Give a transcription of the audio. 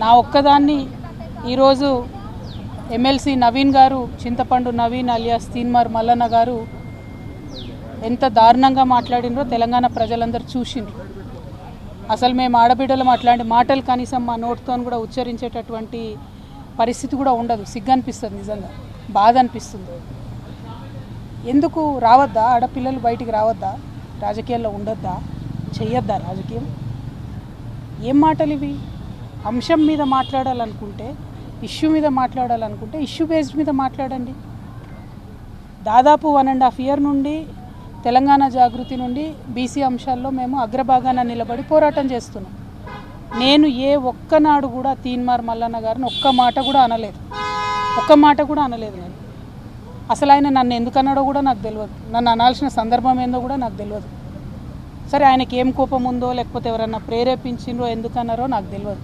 నా ఒక్కదాన్ని ఈరోజు ఎమ్మెల్సీ నవీన్ గారు, చింతపండు నవీన్ అలియాస్ తీన్మార్ మల్లన్న గారు ఎంత దారుణంగా మాట్లాడినరో తెలంగాణ ప్రజలందరూ చూసిండ్రు. అసలు మేము ఆడబిడ్డలు అట్లాంటి మాటలు కనీసం మా నోటితో కూడా ఉచ్చరించేటటువంటి పరిస్థితి కూడా ఉండదు. సిగ్గు అనిపిస్తుంది, నిజంగా బాధ అనిపిస్తుంది. ఎందుకు రావద్దా? ఆడపిల్లలు బయటికి రావద్దా? రాజకీయాల్లో ఉండొద్దా? చెయ్యొద్దా రాజకీయం? ఏం మాటలు ఇవి? అంశం మీద మాట్లాడాలనుకుంటే, ఇష్యూ మీద మాట్లాడాలనుకుంటే ఇష్యూ బేస్డ్ మీద మాట్లాడండి. దాదాపు 1.5 year నుండి తెలంగాణ జాగృతి నుండి బీసీ అంశాల్లో మేము అగ్రభాగాన నిలబడి పోరాటం చేస్తున్నాం. నేను ఏ ఒక్కనాడు కూడా తీన్మార్ మల్లన్న గారిని ఒక్క మాట కూడా అనలేదు. నేను అసలు ఆయన నన్ను ఎందుకు అన్నాడో కూడా నాకు తెలియదు. నన్ను అనాల్సిన సందర్భం ఏందో కూడా నాకు తెలియదు. సరే, ఆయనకి ఏం కోపం ఉందో లేకపోతే ఎవరన్నా ప్రేరేపించిండ్రో ఎందుకన్నారో నాకు తెలియదు.